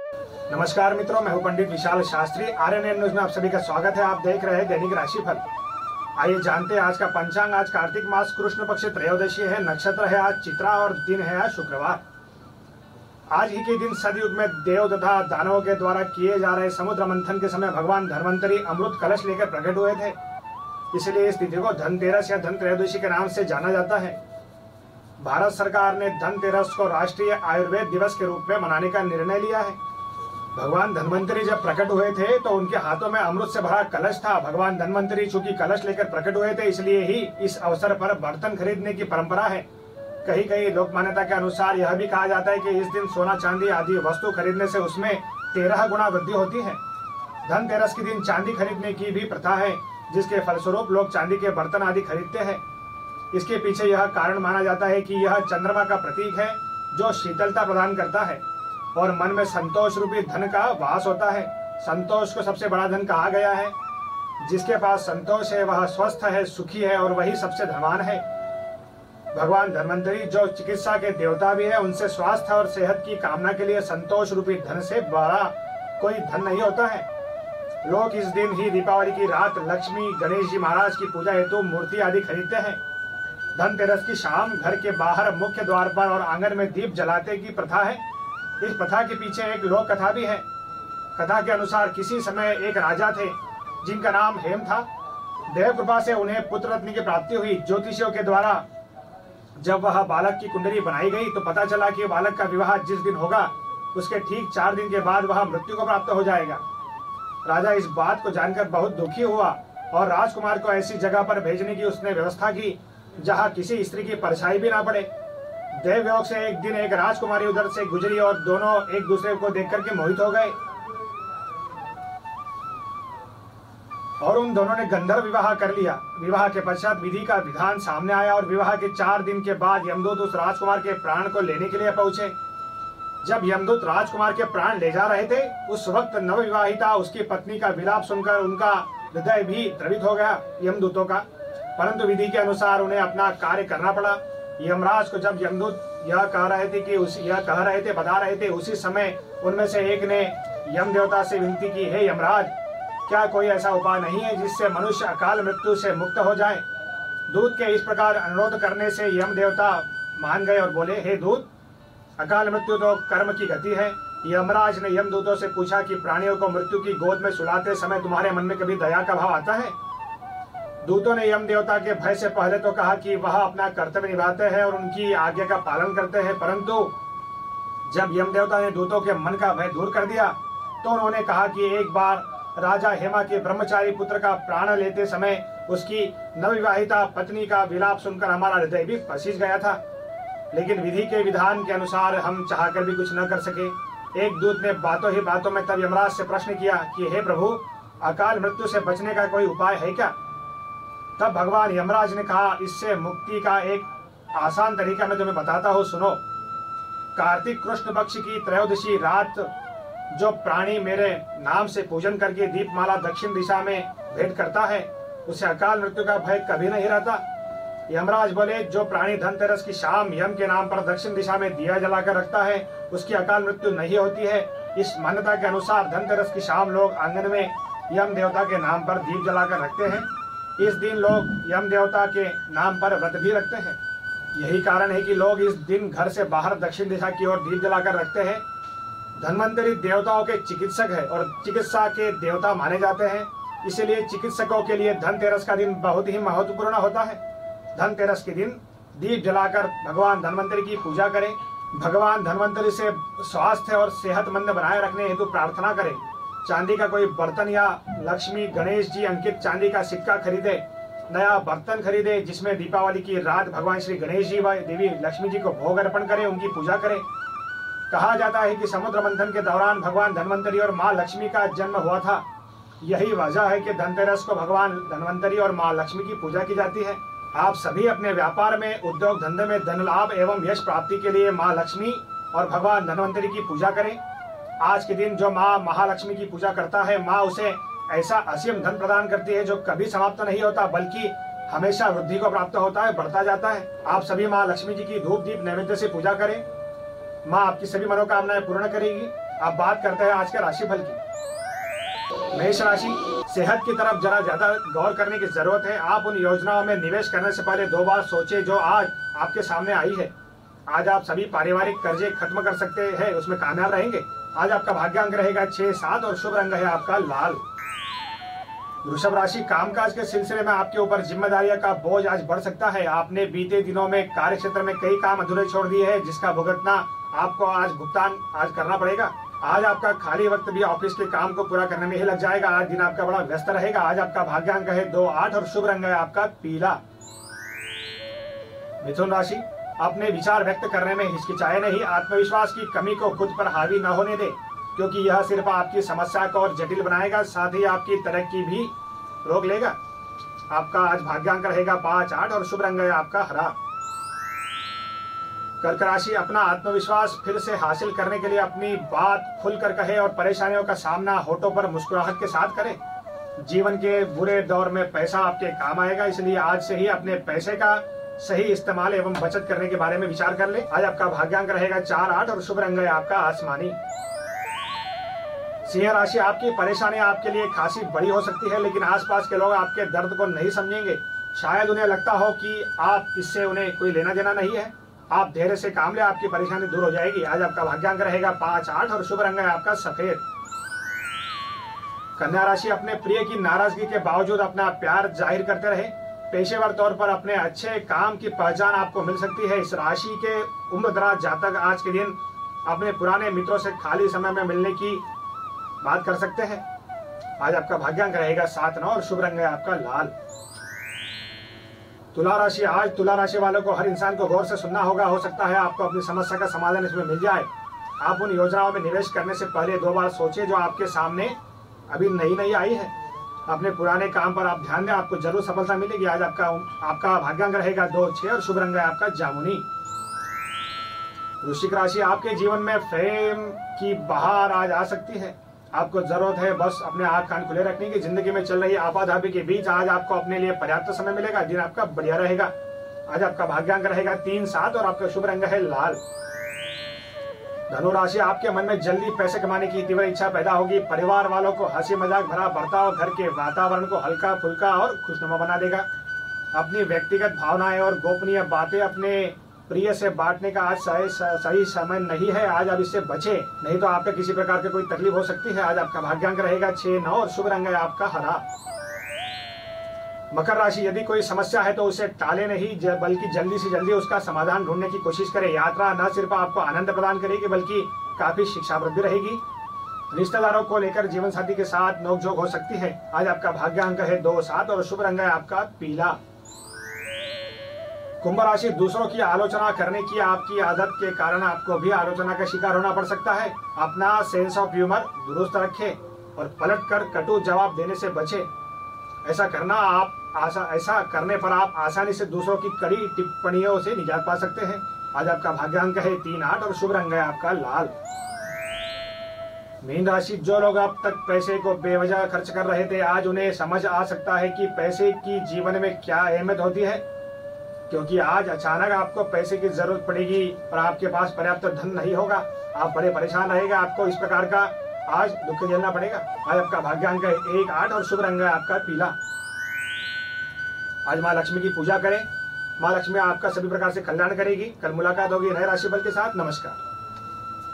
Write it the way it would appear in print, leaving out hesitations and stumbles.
नमस्कार मित्रों, मैं हूं पंडित विशाल शास्त्री। आरएनएन न्यूज में आप सभी का स्वागत है। आप देख रहे हैं दैनिक राशिफल। आइए जानते हैं आज का पंचांग। आज कार्तिक मास कृष्ण पक्ष त्रयोदशी है। नक्षत्र है आज चित्रा और दिन है आज शुक्रवार। आज ही के दिन सतयुग में देव तथा दानवों के द्वारा किए जा रहे समुद्र मंथन के समय भगवान धन्वंतरी अमृत कलश लेकर प्रकट हुए थे। इसलिए इस तिथि को धनतेरस या धन त्रयोदशी के नाम से जाना जाता है। भारत सरकार ने धनतेरस को राष्ट्रीय आयुर्वेद दिवस के रूप में मनाने का निर्णय लिया है। भगवान धन्वंतरी जब प्रकट हुए थे तो उनके हाथों में अमृत से भरा कलश था। भगवान धन्वंतरी चूंकि कलश लेकर प्रकट हुए थे, इसलिए ही इस अवसर पर बर्तन खरीदने की परंपरा है। कहीं कहीं लोक मान्यता के अनुसार यह भी कहा जाता है कि इस दिन सोना चांदी आदि वस्तु खरीदने से उसमें 13 गुना वृद्धि होती है। धनतेरस के दिन चांदी खरीदने की भी प्रथा है, जिसके फलस्वरूप लोग चांदी के बर्तन आदि खरीदते हैं। इसके पीछे यह कारण माना जाता है कि यह चंद्रमा का प्रतीक है, जो शीतलता प्रदान करता है और मन में संतोष रूपी धन का वास होता है। संतोष को सबसे बड़ा धन कहा गया है। जिसके पास संतोष है वह स्वस्थ है, सुखी है और वही सबसे धनवान है। भगवान धन्वंतरी जो चिकित्सा के देवता भी है, उनसे स्वास्थ्य और सेहत की कामना के लिए संतोष रूपी धन से बड़ा कोई धन नहीं होता है। लोग इस दिन ही दीपावली की रात लक्ष्मी गणेश जी महाराज की पूजा हेतु मूर्ति आदि खरीदते हैं। धनतेरस की शाम घर के बाहर मुख्य द्वार पर और आंगन में दीप जलाते की प्रथा है। इस प्रथा के पीछे एक लोक कथा भी है। कथा के अनुसार किसी समय एक राजा थे जिनका नाम हेम था। देव कृपा से उन्हें पुत्र रत्न की प्राप्ति हुई। ज्योतिषियों के द्वारा जब वह बालक की कुंडली बनाई गई तो पता चला कि बालक का विवाह जिस दिन होगा उसके ठीक 4 दिन के बाद वह मृत्यु को प्राप्त हो जाएगा। राजा इस बात को जानकर बहुत दुखी हुआ और राजकुमार को ऐसी जगह पर भेजने की उसने व्यवस्था की जहाँ किसी स्त्री की परछाई भी ना पड़े। देव योग से एक दिन एक राजकुमारी उधर से गुजरी और दोनों एक दूसरे को देख करके मोहित हो गए और उन दोनों ने गंधर्व विवाह कर लिया। विवाह के पश्चात विधि का विधान सामने आया और विवाह के 4 दिन के बाद यमदूत उस राजकुमार के प्राण को लेने के लिए पहुंचे। जब यमदूत राजकुमार के प्राण ले जा रहे थे, उस वक्त नवविवाहिता उसकी पत्नी का विलाप सुनकर उनका हृदय भी द्रवित हो गया यमदूतों का। परंतु विधि के अनुसार उन्हें अपना कार्य करना पड़ा। यमराज को जब यमदूत यह बता रहे थे, उसी समय उनमें से एक ने यम देवता से विनती की, हे यमराज, क्या कोई ऐसा उपाय नहीं है जिससे मनुष्य अकाल मृत्यु से मुक्त हो जाए। दूत के इस प्रकार अनुरोध करने से यम देवता मान गए और बोले, हे दूत, अकाल मृत्यु तो कर्म की गति है। यमराज ने यमदूतों से पूछा कि प्राणियों को मृत्यु की गोद में सुलाते समय तुम्हारे मन में कभी दया का भाव आता है? दूतों ने यम देवता के भय से पहले तो कहा कि वह अपना कर्तव्य निभाते हैं और उनकी आज्ञा का पालन करते हैं, परंतु जब यम देवता ने दूतों के मन का भय दूर कर दिया तो उन्होंने कहा कि एक बार राजा हेमा के ब्रह्मचारी पुत्र का प्राण लेते समय उसकी नवविवाहिता पत्नी का विलाप सुनकर हमारा हृदय भी पसीज गया था, लेकिन विधि के विधान के अनुसार हम चाहकर भी कुछ न कर सके। एक दूत ने बातों ही बातों में तब यमराज से प्रश्न किया कि हे प्रभु, अकाल मृत्यु से बचने का कोई उपाय है क्या? तब भगवान यमराज ने कहा, इससे मुक्ति का एक आसान तरीका मैं तुम्हें बताता हूँ, सुनो। कार्तिक कृष्ण पक्ष की त्रयोदशी रात जो प्राणी मेरे नाम से पूजन करके दीपमाला दक्षिण दिशा में भेंट करता है, उसे अकाल मृत्यु का भय कभी नहीं रहता। यमराज बोले, जो प्राणी धनतेरस की शाम यम के नाम पर दक्षिण दिशा में दिया जलाकर रखता है उसकी अकाल मृत्यु नहीं होती है। इस मान्यता के अनुसार धनतेरस की शाम लोग आंगन में यम देवता के नाम पर दीप जलाकर रखते हैं। इस दिन लोग यम देवता के नाम पर व्रत भी रखते हैं। यही कारण है कि लोग इस दिन घर से बाहर दक्षिण दिशा की ओर दीप जलाकर रखते हैं। धन्वंतरी देवताओं के चिकित्सक है और चिकित्सा के देवता माने जाते हैं, इसलिए चिकित्सकों के लिए धनतेरस का दिन बहुत ही महत्वपूर्ण होता है। धनतेरस के दिन दीप जलाकर भगवान धन्वंतरी की पूजा करें। भगवान धन्वंतरी से स्वास्थ्य और सेहतमंद बनाए रखने हेतु प्रार्थना करें। चांदी का कोई बर्तन या लक्ष्मी गणेश जी अंकित चांदी का सिक्का खरीदे, नया बर्तन खरीदे जिसमें दीपावली की रात भगवान श्री गणेश जी व देवी लक्ष्मी जी को भोग अर्पण करें, उनकी पूजा करें। कहा जाता है कि समुद्र मंथन के दौरान भगवान धन्वंतरी और माँ लक्ष्मी का जन्म हुआ था। यही वजह है कि धनतेरस को भगवान धन्वंतरी और माँ लक्ष्मी की पूजा की जाती है। आप सभी अपने व्यापार में, उद्योग धंधे में धन लाभ एवं यश प्राप्ति के लिए माँ लक्ष्मी और भगवान धन्वंतरी की पूजा करें। आज के दिन जो माँ महालक्ष्मी की पूजा करता है, माँ उसे ऐसा असीम धन प्रदान करती है जो कभी समाप्त नहीं होता, बल्कि हमेशा वृद्धि को प्राप्त होता है, बढ़ता जाता है। आप सभी माँ लक्ष्मी जी की धूप दीप नैवेद्य से पूजा करें। माँ आपकी सभी मनोकामनाएं पूर्ण करेगी। अब बात करते हैं आज के राशिफल की। मेष राशि, सेहत की तरफ जरा ज्यादा गौर करने की जरूरत है। आप उन योजनाओं में निवेश करने से पहले 2 बार सोचें जो आज आपके सामने आई है। आज आप सभी पारिवारिक कर्जे खत्म कर सकते हैं, उसमें कामयाब रहेंगे। आज आपका भाग्यांक रहेगा 6, 7 और शुभ रंग है आपका लाल। वृषभ राशि, कामकाज के सिलसिले में आपके ऊपर जिम्मेदारियों का बोझ आज बढ़ सकता है। आपने बीते दिनों में कार्य क्षेत्र में कई काम अधूरे छोड़ दिए हैं, जिसका भुगतना आपको आज भुगतान आज करना पड़ेगा। आज आपका खाली वक्त भी ऑफिस के काम को पूरा करने में ही लग जाएगा। आज दिन आपका बड़ा व्यस्त रहेगा। आज आपका भाग्यांक है 2, 8 और शुभ रंग है आपका पीला। मिथुन राशि, अपने विचार व्यक्त करने में हिचकिचाए नहीं। आत्मविश्वास की कमी को खुद पर हावी न होने दे, क्योंकि यह सिर्फ आपकी समस्या को और जटिल बनाएगा, साथ ही आपकी तरक्की भी रोक लेगा। आपका आज भाग्यांक रहेगा 5, 8 और शुभ रंग है आपका हरा। कर्क राशि, अपना आत्मविश्वास फिर से हासिल करने के लिए अपनी बात खुलकर कहे और परेशानियों का सामना होठों पर मुस्कुराहट के साथ करें। जीवन के बुरे दौर में पैसा आपके काम आएगा, इसलिए आज से ही अपने पैसे का सही इस्तेमाल एवं बचत करने के बारे में विचार कर ले। आज आपका भाग्यांक रहेगा 4, 8 और शुभ रंग है आपका आसमानी। सिंह राशि, आपकी परेशानी आपके लिए खासी बड़ी हो सकती है, लेकिन आसपास के लोग आपके दर्द को नहीं समझेंगे। शायद उन्हें लगता हो कि आप इससे उन्हें कोई लेना देना नहीं है। आप धैर्य से काम ले, आपकी परेशानी दूर हो जाएगी। आज आपका भाग्यांक रहेगा 5, 8 और शुभ रंग है आपका सफेद। कन्या राशि, अपने प्रिय की नाराजगी के बावजूद अपना प्यार जाहिर करते रहे। पेशेवर तौर पर अपने अच्छे काम की पहचान आपको मिल सकती है। इस राशि के उम्रदराज जातक आज के दिन अपने पुराने मित्रों से खाली समय में मिलने की बात कर सकते हैं। आज आपका भाग्यांक रहेगा 7, 9 और शुभ रंग है आपका लाल। तुला राशि, आज तुला राशि वालों को हर इंसान को गौर से सुनना होगा। हो सकता है आपको अपनी समस्या का समाधान इसमें मिल जाए। आप उन योजनाओं में निवेश करने से पहले 2 बार सोचें जो आपके सामने अभी नई आई है। अपने पुराने काम पर आप ध्यान दें, आपको जरूर सफलता मिलेगी। आज आपका भाग्यांक रहेगा 2, 6 और शुभ रंग है आपका जामुनी। वृश्चिक राशि, आपके जीवन में प्रेम की बहार आज आ सकती है। आपको जरूरत है बस अपने आँख कान खुले रखने की। जिंदगी में चल रही आपाधापी के बीच आज आपको अपने लिए पर्याप्त समय मिलेगा। दिन आपका बढ़िया रहेगा। आज आपका भाग्यांक रहेगा 3, 7 और आपका शुभ रंग है लाल। धनु राशि, आपके मन में जल्दी पैसे कमाने की तीव्र इच्छा पैदा होगी। परिवार वालों को हंसी मजाक भरा बर्ताव घर के वातावरण को हल्का फुल्का और खुशनुमा बना देगा। अपनी व्यक्तिगत भावनाएं और गोपनीय बातें अपने प्रिय से बांटने का आज सही समय नहीं है। आज आप इससे बचे, नहीं तो आपको किसी प्रकार की कोई तकलीफ हो सकती है। आज आपका भाग्यांक रहेगा 6, 9 और शुभ रंग है आपका हरा। मकर राशि, यदि कोई समस्या है तो उसे टाले नहीं, बल्कि जल्दी से जल्दी उसका समाधान ढूंढने की कोशिश करें। यात्रा न सिर्फ आपको आनंद प्रदान करेगी बल्कि काफी शिक्षावृद्धि रहेगी। रिश्तेदारों को लेकर जीवन साथी के साथ नोकझोंक हो सकती है। आज आपका भाग्यांक है 2, 7 और शुभ रंग है आपका पीला। कुंभ राशि, दूसरों की आलोचना करने की आपकी आदत के कारण आपको भी आलोचना का शिकार होना पड़ सकता है। अपना सेंस ऑफ ह्यूमर दुरुस्त रखें और पलटकर कटु जवाब देने से बचें। ऐसा करने पर आप आसानी से दूसरों की कड़ी टिप्पणियों से निजात पा सकते हैं। आज आपका भाग्यांक है 3, 8 और शुभ रंग है आपका लाल। मीन राशि, जो लोग अब तक पैसे को बेवजह खर्च कर रहे थे, आज उन्हें समझ आ सकता है कि पैसे की जीवन में क्या अहमियत होती है, क्योंकि आज अचानक आपको पैसे की जरूरत पड़ेगी और आपके पास पर्याप्त धन नहीं होगा। आप बड़े परेशान रहेंगे। आपको इस प्रकार का आज दुख झेलना पड़ेगा। आज आपका भाग्यांक है 1, 8 और शुभ रंग है आपका पीला। आज माँ लक्ष्मी की पूजा करें। माँ लक्ष्मी आपका सभी प्रकार से कल्याण करेगी। कल मुलाकात होगी नए राशिफल के साथ। नमस्कार।